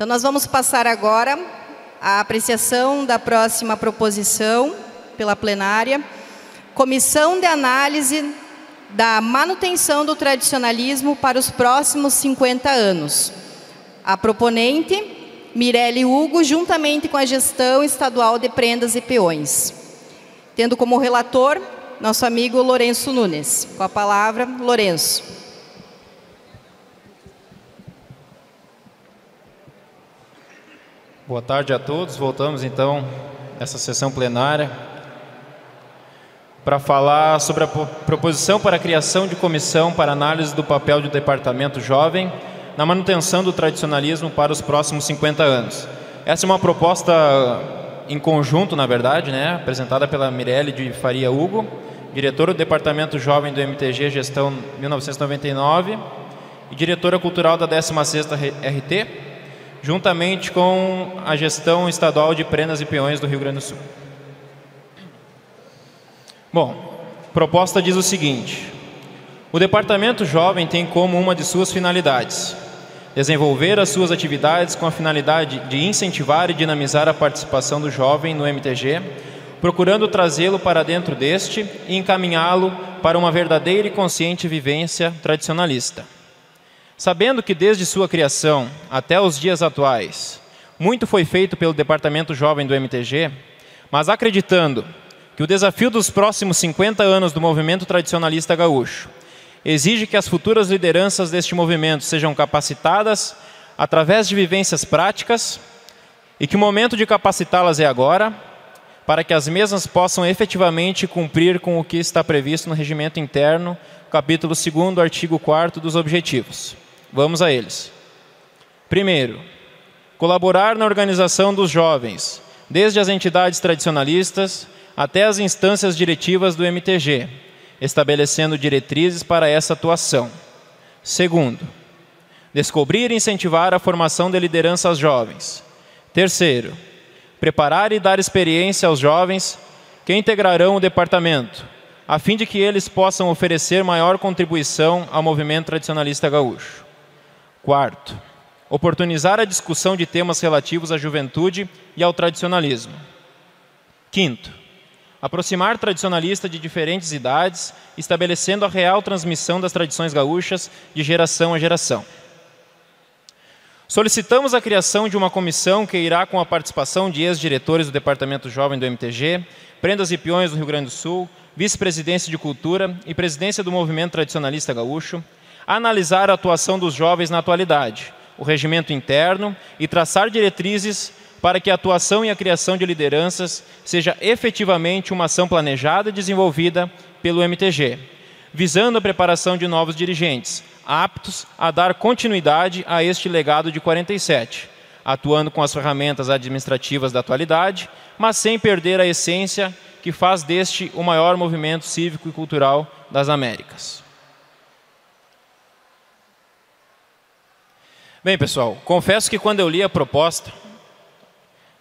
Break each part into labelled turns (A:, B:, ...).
A: Então, nós vamos passar agora à apreciação da próxima proposição pela plenária. Comissão de análise da manutenção do tradicionalismo para os próximos 50 anos. A proponente, Mirelle Hugo, juntamente com a Gestão Estadual de Prendas e Peões. Tendo como relator, nosso amigo Lourenço Nunes. Com a palavra, Lourenço.
B: Boa tarde a todos. Voltamos, então, nessa sessão plenária para falar sobre a proposição para a criação de comissão para análise do papel do Departamento Jovem na manutenção do tradicionalismo para os próximos 50 anos. Essa é uma proposta em conjunto, na verdade, apresentada pela Mirelle de Faria Hugo, diretora do Departamento Jovem do MTG Gestão 1999 e diretora cultural da 16ª RT, juntamente com a Gestão Estadual de Prendas e Peões do Rio Grande do Sul. Bom, a proposta diz o seguinte: o Departamento Jovem tem como uma de suas finalidades desenvolver as suas atividades com a finalidade de incentivar e dinamizar a participação do jovem no MTG, procurando trazê-lo para dentro deste e encaminhá-lo para uma verdadeira e consciente vivência tradicionalista. Sabendo que desde sua criação até os dias atuais, muito foi feito pelo Departamento Jovem do MTG, mas acreditando que o desafio dos próximos 50 anos do movimento tradicionalista gaúcho exige que as futuras lideranças deste movimento sejam capacitadas através de vivências práticas e que o momento de capacitá-las é agora, para que as mesmas possam efetivamente cumprir com o que está previsto no Regimento Interno, capítulo 2º, artigo 4º dos Objetivos. Vamos a eles. Primeiro, colaborar na organização dos jovens, desde as entidades tradicionalistas até as instâncias diretivas do MTG, estabelecendo diretrizes para essa atuação. Segundo, descobrir e incentivar a formação de lideranças jovens. Terceiro, preparar e dar experiência aos jovens que integrarão o departamento, a fim de que eles possam oferecer maior contribuição ao movimento tradicionalista gaúcho. Quarto, oportunizar a discussão de temas relativos à juventude e ao tradicionalismo. Quinto, aproximar tradicionalistas de diferentes idades, estabelecendo a real transmissão das tradições gaúchas de geração a geração. Solicitamos a criação de uma comissão que irá com a participação de ex-diretores do Departamento Jovem do MTG, Prendas e Peões do Rio Grande do Sul, Vice-Presidência de Cultura e Presidência do Movimento Tradicionalista Gaúcho, analisar a atuação dos jovens na atualidade, o regimento interno e traçar diretrizes para que a atuação e a criação de lideranças seja efetivamente uma ação planejada e desenvolvida pelo MTG, visando a preparação de novos dirigentes, aptos a dar continuidade a este legado de 47, atuando com as ferramentas administrativas da atualidade, mas sem perder a essência que faz deste o maior movimento cívico e cultural das Américas. Bem, pessoal, confesso que quando eu li a proposta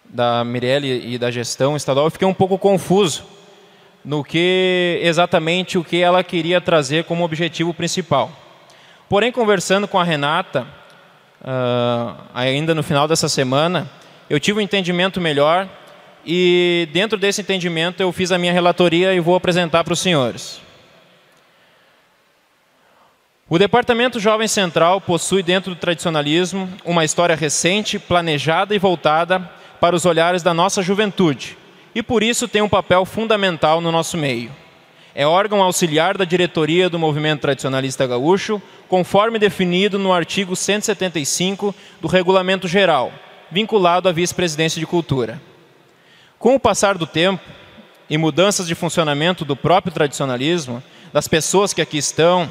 B: da Mirelle e da gestão estadual, eu fiquei um pouco confuso no que exatamente o que ela queria trazer como objetivo principal. Porém, conversando com a Renata, ainda no final dessa semana, eu tive um entendimento melhor e dentro desse entendimento eu fiz a minha relatoria e vou apresentar para os senhores. O Departamento Jovem Central possui dentro do tradicionalismo uma história recente, planejada e voltada para os olhares da nossa juventude e por isso tem um papel fundamental no nosso meio. É órgão auxiliar da diretoria do Movimento Tradicionalista Gaúcho, conforme definido no artigo 175 do Regulamento Geral, vinculado à Vice-Presidência de Cultura. Com o passar do tempo e mudanças de funcionamento do próprio tradicionalismo, das pessoas que aqui estão,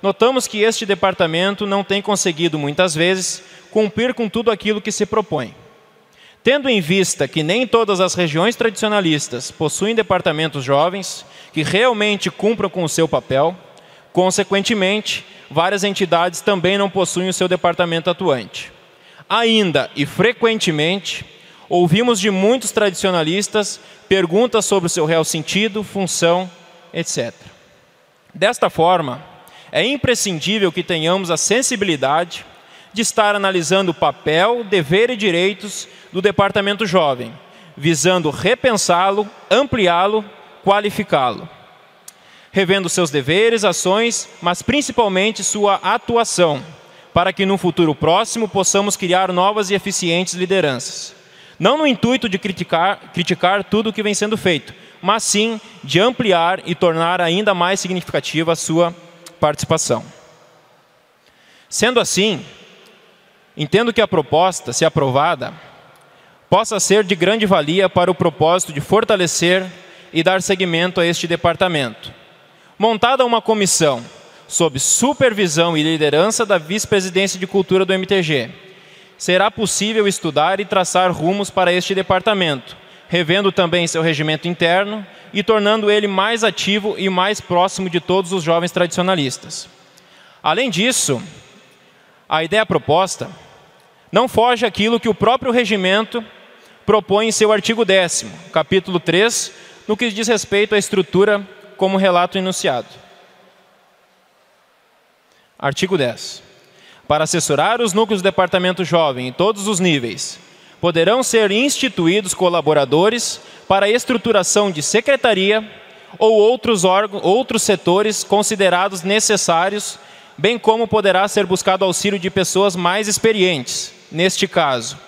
B: notamos que este departamento não tem conseguido, muitas vezes, cumprir com tudo aquilo que se propõe. Tendo em vista que nem todas as regiões tradicionalistas possuem departamentos jovens que realmente cumpram com o seu papel, consequentemente, várias entidades também não possuem o seu departamento atuante. Ainda e frequentemente, ouvimos de muitos tradicionalistas perguntas sobre o seu real sentido, função, etc. Desta forma, é imprescindível que tenhamos a sensibilidade de estar analisando o papel, dever e direitos do Departamento Jovem, visando repensá-lo, ampliá-lo, qualificá-lo, revendo seus deveres, ações, mas principalmente sua atuação, para que no futuro próximo possamos criar novas e eficientes lideranças. Não no intuito de criticar tudo o que vem sendo feito, mas sim de ampliar e tornar ainda mais significativa a sua participação. Sendo assim, entendo que a proposta, se aprovada, possa ser de grande valia para o propósito de fortalecer e dar seguimento a este departamento. Montada uma comissão sob supervisão e liderança da Vice-Presidência de Cultura do MTG, será possível estudar e traçar rumos para este departamento, revendo também seu regimento interno e tornando ele mais ativo e mais próximo de todos os jovens tradicionalistas. Além disso, a ideia proposta não foge àquilo que o próprio regimento propõe em seu artigo 10º, capítulo 3, no que diz respeito à estrutura como relato enunciado. Artigo 10. Para assessorar os núcleos do Departamento Jovem em todos os níveis, poderão ser instituídos colaboradores para a estruturação de secretaria ou outros órgãos, outros setores considerados necessários, bem como poderá ser buscado auxílio de pessoas mais experientes, neste caso,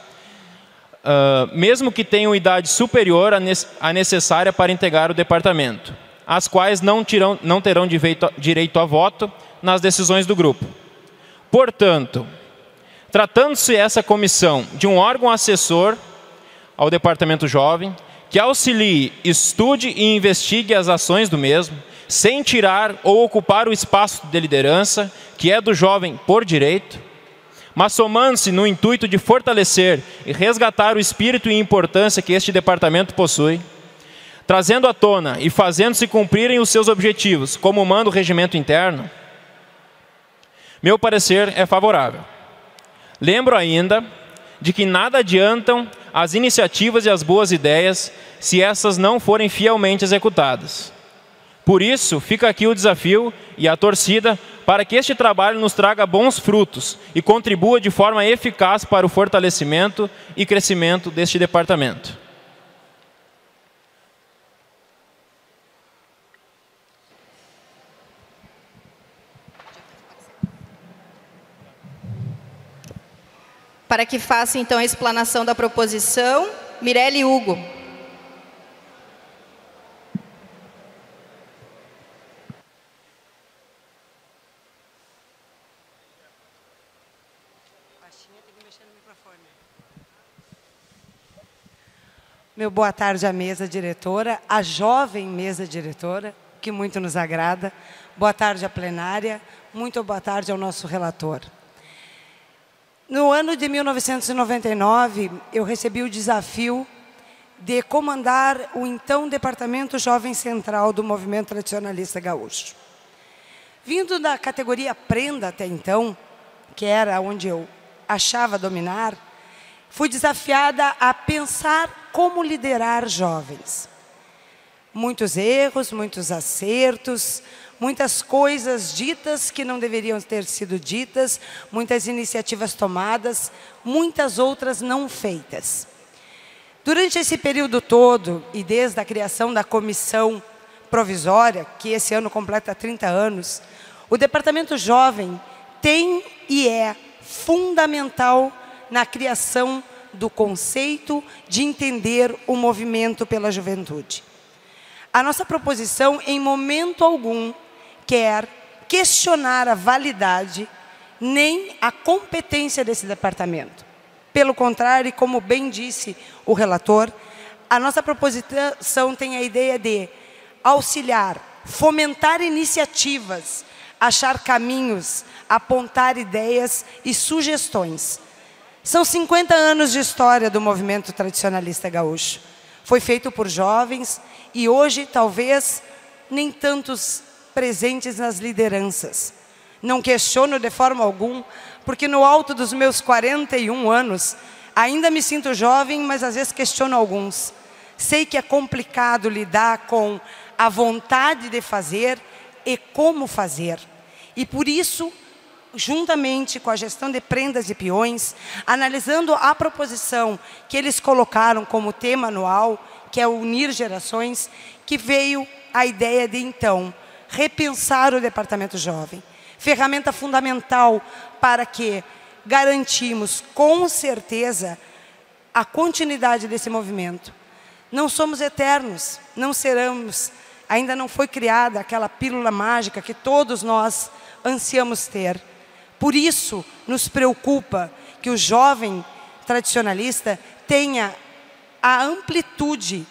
B: mesmo que tenham idade superior à necessária para integrar o departamento, as quais não terão direito a voto nas decisões do grupo. Portanto, tratando-se essa comissão de um órgão assessor ao Departamento Jovem, que auxilie, estude e investigue as ações do mesmo, sem tirar ou ocupar o espaço de liderança, que é do jovem por direito, mas somando-se no intuito de fortalecer e resgatar o espírito e importância que este departamento possui, trazendo à tona e fazendo-se cumprirem os seus objetivos, como manda o regimento interno, meu parecer é favorável. Lembro ainda de que nada adiantam as iniciativas e as boas ideias se essas não forem fielmente executadas. Por isso, fica aqui o desafio e a torcida para que este trabalho nos traga bons frutos e contribua de forma eficaz para o fortalecimento e crescimento deste departamento.
A: Para que faça, então, a explanação da proposição, Mirelle Hugo.
C: Meu boa tarde à mesa diretora, à jovem mesa diretora, que muito nos agrada. Boa tarde à plenária, muito boa tarde ao nosso relator. No ano de 1999, eu recebi o desafio de comandar o então Departamento Jovem Central do Movimento Tradicionalista Gaúcho. Vindo da categoria Prenda até então, que era onde eu achava dominar, fui desafiada a pensar como liderar jovens. Muitos erros, muitos acertos, muitas coisas ditas que não deveriam ter sido ditas, muitas iniciativas tomadas, muitas outras não feitas. Durante esse período todo, e desde a criação da comissão provisória, que esse ano completa 30 anos, o Departamento Jovem tem e é fundamental na criação do conceito de entender o movimento pela juventude. A nossa proposição, em momento algum, quer questionar a validade nem a competência desse departamento. Pelo contrário, como bem disse o relator, a nossa proposição tem a ideia de auxiliar, fomentar iniciativas, achar caminhos, apontar ideias e sugestões. São 50 anos de história do movimento tradicionalista gaúcho. Foi feito por jovens e hoje, talvez, nem tantos presentes nas lideranças. Não questiono de forma alguma, porque no alto dos meus 41 anos, ainda me sinto jovem, mas às vezes questiono alguns. Sei que é complicado lidar com a vontade de fazer e como fazer. E por isso, juntamente com a gestão de prendas e peões, analisando a proposição que eles colocaram como tema anual, que é unir gerações, que veio a ideia de, então, repensar o Departamento Jovem. Ferramenta fundamental para que garantimos, com certeza, a continuidade desse movimento. Não somos eternos, não seremos, ainda não foi criada aquela pílula mágica que todos nós ansiamos ter. Por isso, nos preocupa que o jovem tradicionalista tenha a amplitude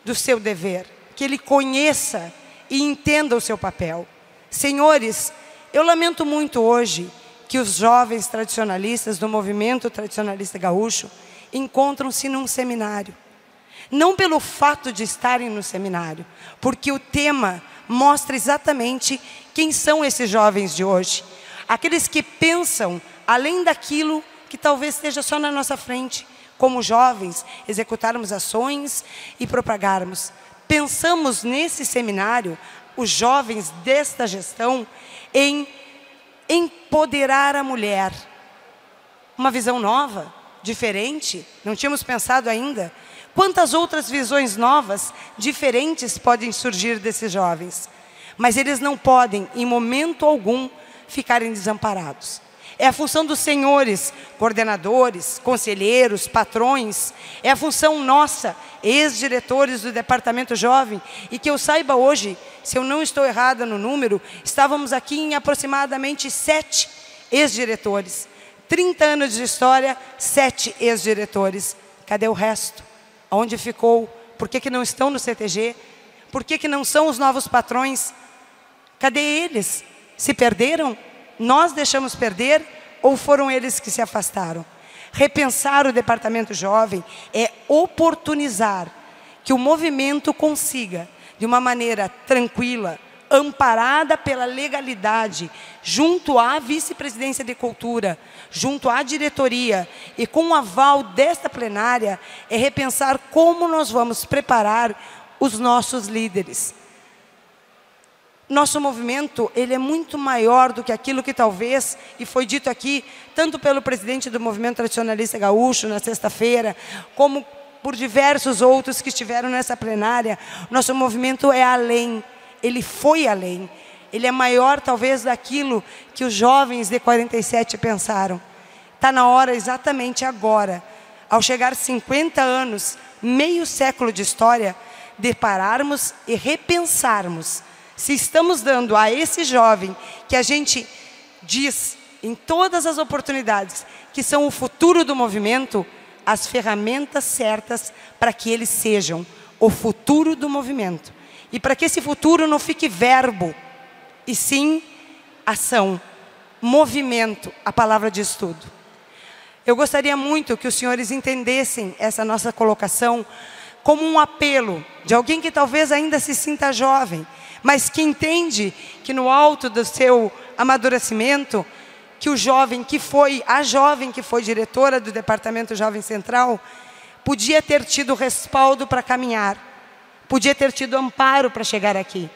C: do seu dever, que ele conheça e entenda o seu papel. Senhores, eu lamento muito hoje que os jovens tradicionalistas do movimento tradicionalista gaúcho encontram-se num seminário. Não pelo fato de estarem no seminário, porque o tema mostra exatamente quem são esses jovens de hoje. Aqueles que pensam além daquilo que talvez esteja só na nossa frente, como jovens, executarmos ações e propagarmos. Pensamos nesse seminário, os jovens desta gestão, em empoderar a mulher. Uma visão nova, diferente, não tínhamos pensado ainda. Quantas outras visões novas, diferentes, podem surgir desses jovens? Mas eles não podem, em momento algum, ficarem desamparados. É a função dos senhores, coordenadores, conselheiros, patrões, é a função nossa, ex-diretores do Departamento Jovem, e que eu saiba hoje, se eu não estou errada no número, estávamos aqui em aproximadamente 7 ex-diretores. 30 anos de história, 7 ex-diretores. Cadê o resto? Onde ficou? Por que não estão no CTG? Por que não são os novos patrões? Cadê eles? Se perderam? Nós deixamos perder ou foram eles que se afastaram? Repensar o Departamento Jovem é oportunizar que o movimento consiga, de uma maneira tranquila, amparada pela legalidade, junto à Vice-Presidência de Cultura, junto à diretoria e com o aval desta plenária, é repensar como nós vamos preparar os nossos líderes. Nosso movimento, ele é muito maior do que aquilo que talvez, e foi dito aqui, tanto pelo presidente do Movimento Tradicionalista Gaúcho, na sexta-feira, como por diversos outros que estiveram nessa plenária. Nosso movimento é além, ele foi além. Ele é maior, talvez, daquilo que os jovens de 47 pensaram. Está na hora, exatamente agora, ao chegar 50 anos, meio século de história, de pararmos e repensarmos se estamos dando a esse jovem, que a gente diz em todas as oportunidades, que são o futuro do movimento, as ferramentas certas para que eles sejam o futuro do movimento. E para que esse futuro não fique verbo, e sim ação, movimento, a palavra diz tudo. Eu gostaria muito que os senhores entendessem essa nossa colocação como um apelo de alguém que talvez ainda se sinta jovem, mas que entende que no alto do seu amadurecimento, que o jovem que foi, a jovem que foi diretora do Departamento Jovem Central, podia ter tido respaldo para caminhar, podia ter tido amparo para chegar aqui.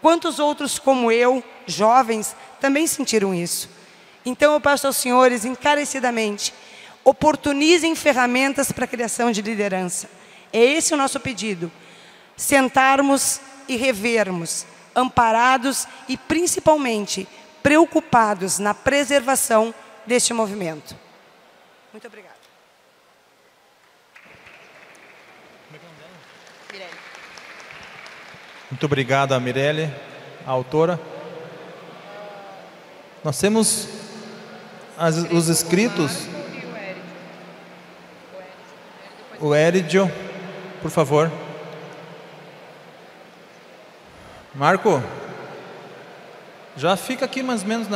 C: Quantos outros como eu, jovens, também sentiram isso? Então eu peço aos senhores, encarecidamente, oportunizem ferramentas para a criação de liderança. É esse o nosso pedido. Sentarmos e revermos, amparados e principalmente preocupados na preservação deste movimento. Muito obrigada.
D: Muito obrigado, Mirelle, a autora. Nós temos os inscritos. O Éridio, por favor. Marco, já fica aqui mais ou menos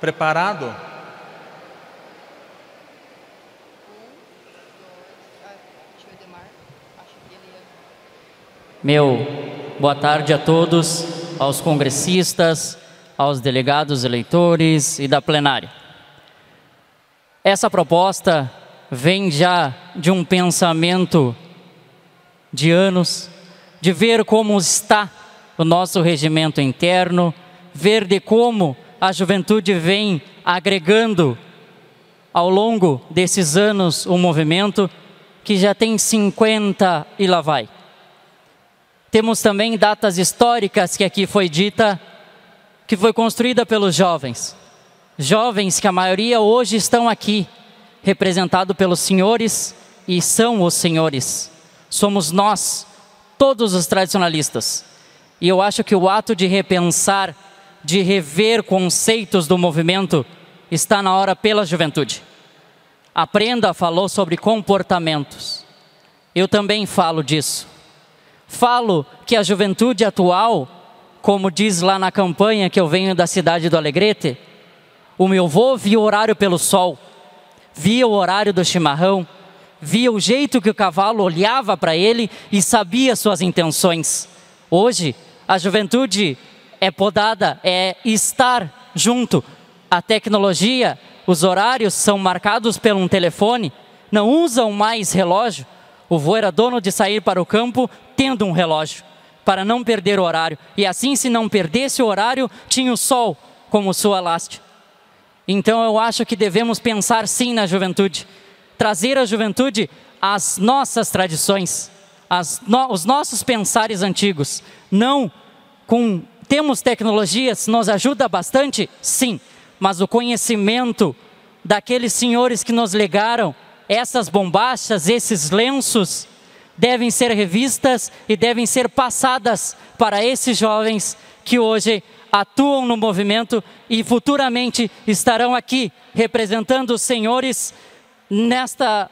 D: preparado.
E: Boa tarde a todos, aos congressistas, aos delegados eleitores e da plenária. Essa proposta vem já de um pensamento de anos, de ver como está o nosso regimento interno, ver de como a juventude vem agregando ao longo desses anos um movimento que já tem 50 e lá vai. Temos também datas históricas que aqui foi dita, que foi construída pelos jovens. Jovens que a maioria hoje estão aqui, representado pelos senhores e são os senhores. Somos nós, todos os tradicionalistas. E eu acho que o ato de repensar, de rever conceitos do movimento, está na hora pela juventude. A Prenda falou sobre comportamentos. Eu também falo disso. Falo que a juventude atual, como diz lá na campanha que eu venho da cidade do Alegrete, o meu avô via o horário pelo sol, via o horário do chimarrão, via o jeito que o cavalo olhava para ele e sabia suas intenções. Hoje, a juventude é podada, é estar junto. A tecnologia, os horários são marcados por um telefone, não usam mais relógio. O vô era dono de sair para o campo tendo um relógio, para não perder o horário. E assim, se não perdesse o horário, tinha o sol como sua lástima. Então eu acho que devemos pensar sim na juventude. Trazer à juventude as nossas tradições, os nossos pensares antigos. Não com... Temos tecnologias, nos ajuda bastante? Sim. Mas o conhecimento daqueles senhores que nos legaram essas bombachas, esses lenços, devem ser revistas e devem ser passadas para esses jovens que hoje atuam no movimento e futuramente estarão aqui representando os senhores nesta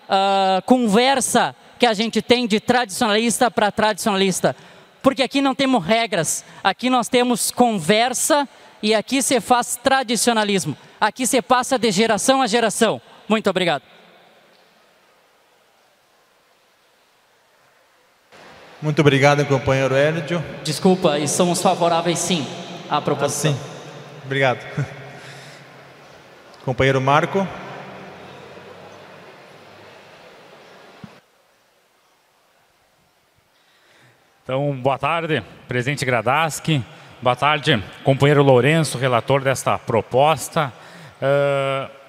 E: conversa que a gente tem de tradicionalista para tradicionalista. Porque aqui não temos regras, aqui nós temos conversa e aqui se faz tradicionalismo. Aqui se passa de geração a geração. Muito obrigado.
D: Muito obrigado, companheiro Hélio.
E: Desculpa, e somos favoráveis sim à proposição.
D: Sim. Obrigado. Companheiro Marco.
F: Então, boa tarde, presidente Gradaski. Boa tarde, companheiro Lourenço, relator desta proposta.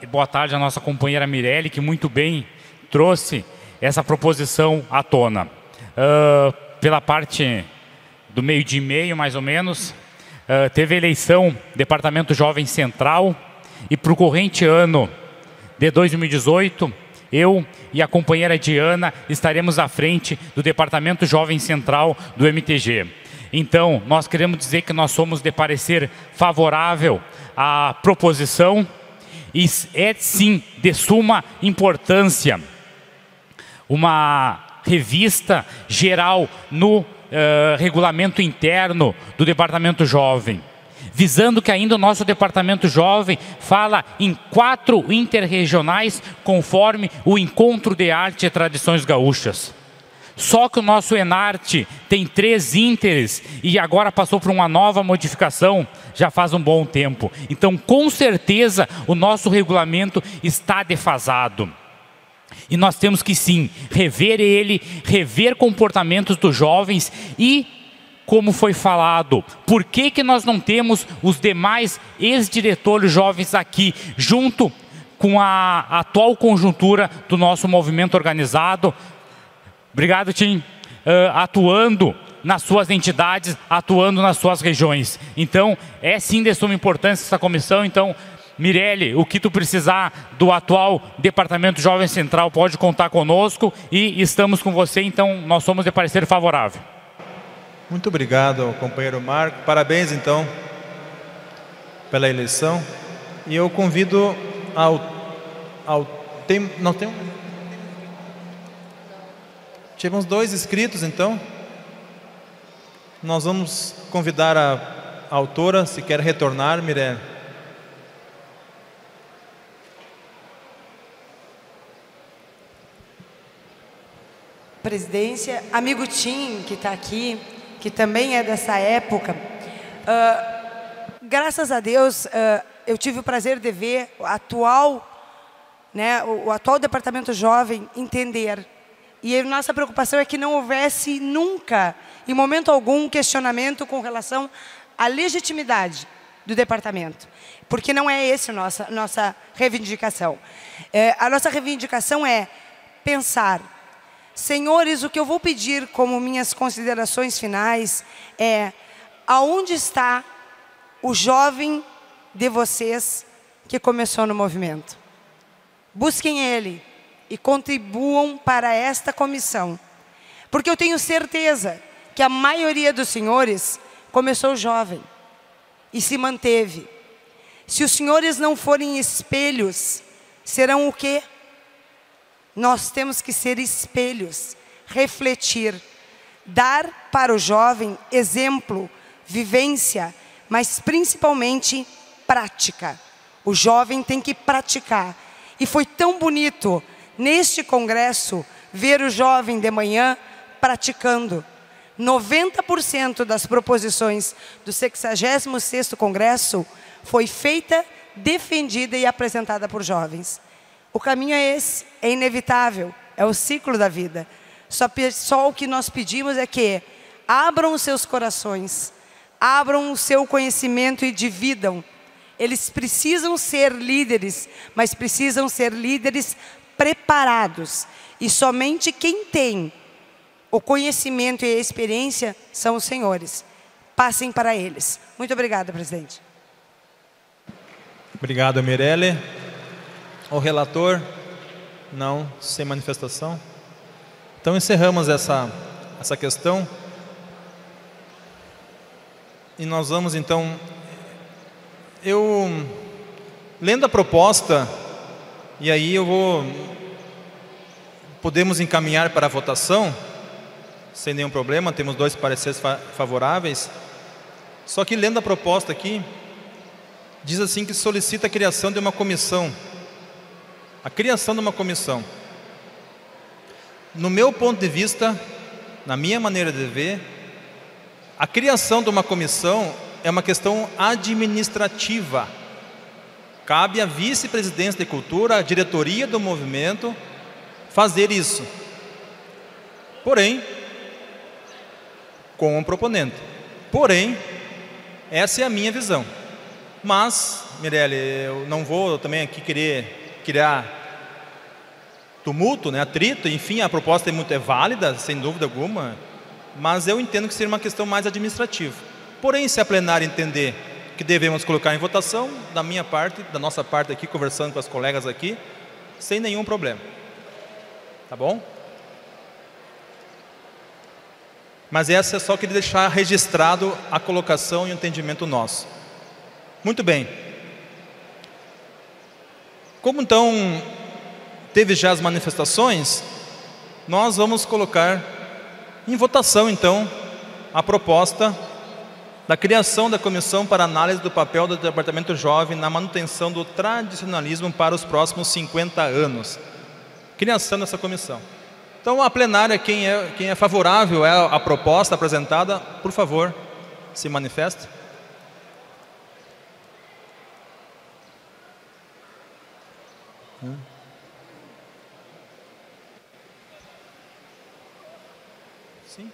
F: E boa tarde à nossa companheira Mirelle, que muito bem trouxe essa proposição à tona. Pela parte do meio-dia e meio, mais ou menos, teve eleição Departamento Jovem Central e para o corrente ano de 2018, eu e a companheira Diana estaremos à frente do Departamento Jovem Central do MTG. Então, nós queremos dizer que nós somos de parecer favorável à proposição e é sim de suma importância uma revista geral no regulamento interno do Departamento Jovem, visando que ainda o nosso Departamento Jovem fala em 4 interregionais conforme o Encontro de Arte e Tradições Gaúchas. Só que o nosso Enarte tem 3 ínteres e agora passou por uma nova modificação já faz um bom tempo. Então, com certeza, o nosso regulamento está defasado. E nós temos que sim, rever ele, rever comportamentos dos jovens e, como foi falado, por que que nós não temos os demais ex-diretores jovens aqui, junto com a atual conjuntura do nosso movimento organizado? Obrigado, Tim. Atuando nas suas entidades, atuando nas suas regiões. Então, é sim de suma importância essa comissão. Então, Mirelle, o que tu precisar do atual Departamento Jovem Central pode contar conosco e estamos com você, então nós somos de parecer favorável.
D: Muito obrigado, companheiro Marco. Parabéns, então, pela eleição. E eu convido tivemos 2 inscritos, então. Nós vamos convidar a autora, se quer retornar, Mirelle.
C: Presidência, amigo Tim, que está aqui, que também é dessa época, graças a Deus, eu tive o prazer de ver o atual Departamento Jovem entender. E a nossa preocupação é que não houvesse nunca, em momento algum, questionamento com relação à legitimidade do departamento, porque não é essa a nossa reivindicação. A nossa reivindicação é pensar, senhores, o que eu vou pedir como minhas considerações finais é: aonde está o jovem de vocês que começou no movimento? Busquem ele e contribuam para esta comissão, porque eu tenho certeza que a maioria dos senhores começou jovem e se manteve. Se os senhores não forem espelhos, serão o quê? Nós temos que ser espelhos, refletir, dar para o jovem exemplo, vivência, mas principalmente prática. O jovem tem que praticar. E foi tão bonito, neste congresso, ver o jovem de manhã praticando. 90% das proposições do 66º Congresso foi feita, defendida e apresentada por jovens. O caminho é esse, é inevitável, é o ciclo da vida. Só o que nós pedimos é que abram os seus corações, abram o seu conhecimento e dividam. Eles precisam ser líderes, mas precisam ser líderes preparados. E somente quem tem o conhecimento e a experiência são os senhores. Passem para eles. Muito obrigada, presidente.
D: Obrigado, Mirelle. O relator? Não, sem manifestação. Então encerramos essa questão. E nós vamos então... lendo a proposta, e aí podemos encaminhar para a votação, sem nenhum problema, temos 2 pareceres favoráveis. Só que lendo a proposta aqui, diz assim que solicita a criação de uma comissão. A criação de uma comissão. No meu ponto de vista, na minha maneira de ver, a criação de uma comissão é uma questão administrativa. Cabe à vice-presidência de cultura, à diretoria do movimento, fazer isso. Porém, com o proponente. Porém, essa é a minha visão. Mas, Mirelle, eu não vou também aqui querer criar tumulto, né, atrito. Enfim, a proposta é válida, sem dúvida alguma, mas eu entendo que seria uma questão mais administrativa. Porém, se a plenária entender que devemos colocar em votação, da minha parte, da nossa parte aqui, conversando com as colegas aqui, sem nenhum problema. Tá bom? Mas essa é só queria deixar registrado a colocação e o entendimento nosso. Muito bem. Como então teve já as manifestações, nós vamos colocar em votação então a proposta da criação da comissão para análise do papel do Departamento Jovem na manutenção do tradicionalismo para os próximos 50 anos. Criação dessa comissão. Então, a plenária, quem é favorável à proposta apresentada, por favor, se manifeste. Sim.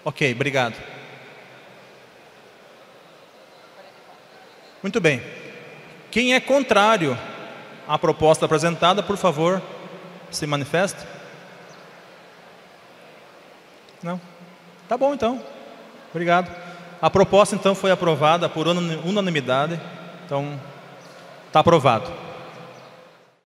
D: Ok, obrigado. Muito bem. Quem é contrário à proposta apresentada, por favor, se manifeste. Não? Tá bom, então. Obrigado. A proposta, então, foi aprovada por unanimidade. Então, está aprovado.